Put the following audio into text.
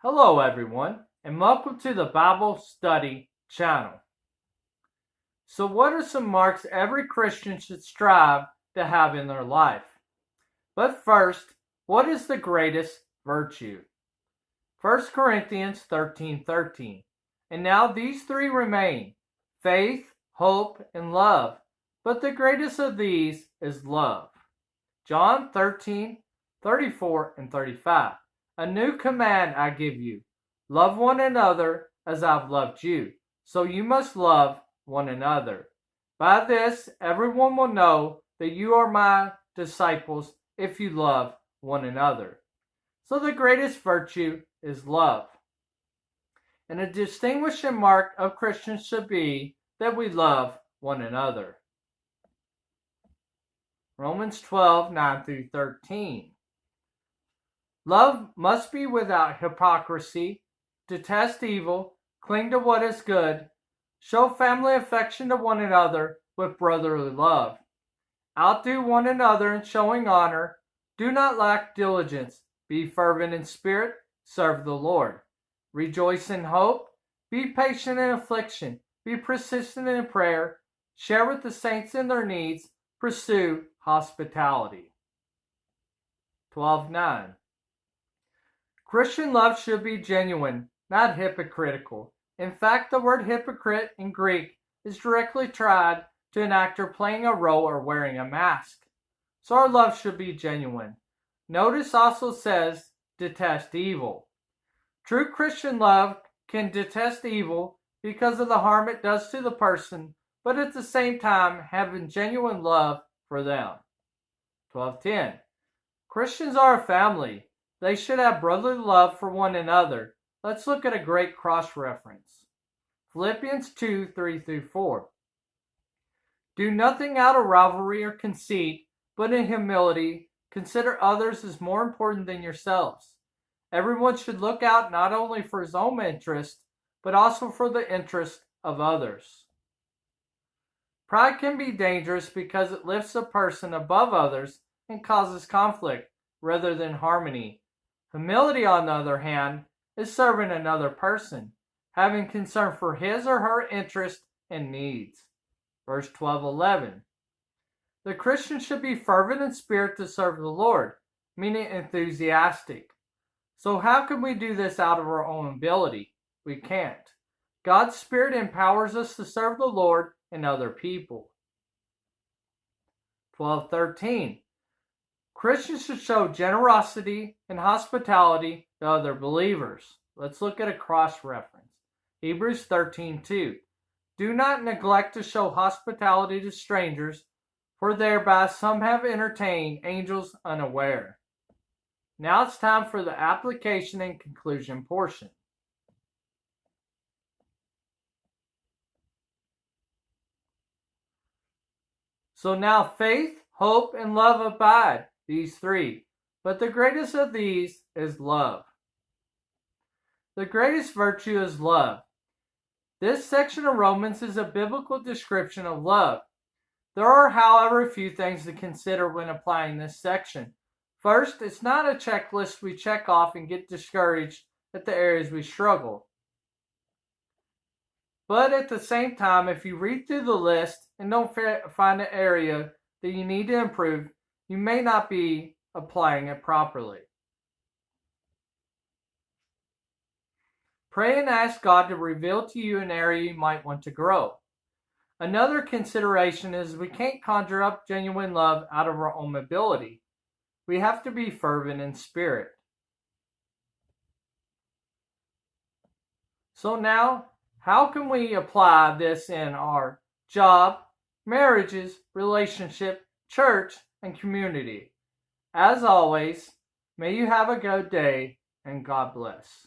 Hello, everyone, and welcome to the Bible Study channel. So, what are some marks every Christian should strive to have in their life? But first, what is the greatest virtue? 1 Corinthians 13:13. And now these three remain: faith, hope, and love. But the greatest of these is love. John 13:34 and 35. A new command I give you: love one another as I've loved you. So you must love one another. By this, everyone will know that you are my disciples if you love one another. So the greatest virtue is love. And a distinguishing mark of Christians should be that we love one another. Romans 12:9 through 13. Love must be without hypocrisy, detest evil, cling to what is good, show family affection to one another with brotherly love. Outdo one another in showing honor, do not lack diligence, be fervent in spirit, serve the Lord. Rejoice in hope, be patient in affliction, be persistent in prayer, share with the saints in their needs, pursue hospitality. 12:9. Christian love should be genuine, not hypocritical. In fact, the word hypocrite in Greek is directly tied to an actor playing a role or wearing a mask. So our love should be genuine. Notice also says, detest evil. True Christian love can detest evil because of the harm it does to the person, but at the same time having genuine love for them. 12:10. Christians are a family. They should have brotherly love for one another. Let's look at a great cross-reference. Philippians 2:3 through 4. Do nothing out of rivalry or conceit, but in humility consider others as more important than yourselves. Everyone should look out not only for his own interest, but also for the interest of others. Pride can be dangerous because it lifts a person above others and causes conflict rather than harmony. Humility, on the other hand, is serving another person, having concern for his or her interest and needs. Verse 12:11. The Christian should be fervent in spirit to serve the Lord, meaning enthusiastic. So how can we do this out of our own ability? We can't. God's Spirit empowers us to serve the Lord and other people. 12:13. Christians should show generosity and hospitality to other believers. Let's look at a cross-reference. Hebrews 13:2. Do not neglect to show hospitality to strangers, for thereby some have entertained angels unaware. Now it's time for the application and conclusion portion. So now faith, hope, and love abide, these three. But the greatest of these is love. The greatest virtue is love. This section of Romans is a biblical description of love. There are, however, a few things to consider when applying this section. First, it's not a checklist we check off and get discouraged at the areas we struggle. But at the same time, if you read through the list and don't find an area that you need to improve, you may not be applying it properly. Pray and ask God to reveal to you an area you might want to grow. Another consideration is we can't conjure up genuine love out of our own ability. We have to be fervent in spirit. So now, how can we apply this in our job, marriages, relationship, church, and community? As always, may you have a good day and God bless.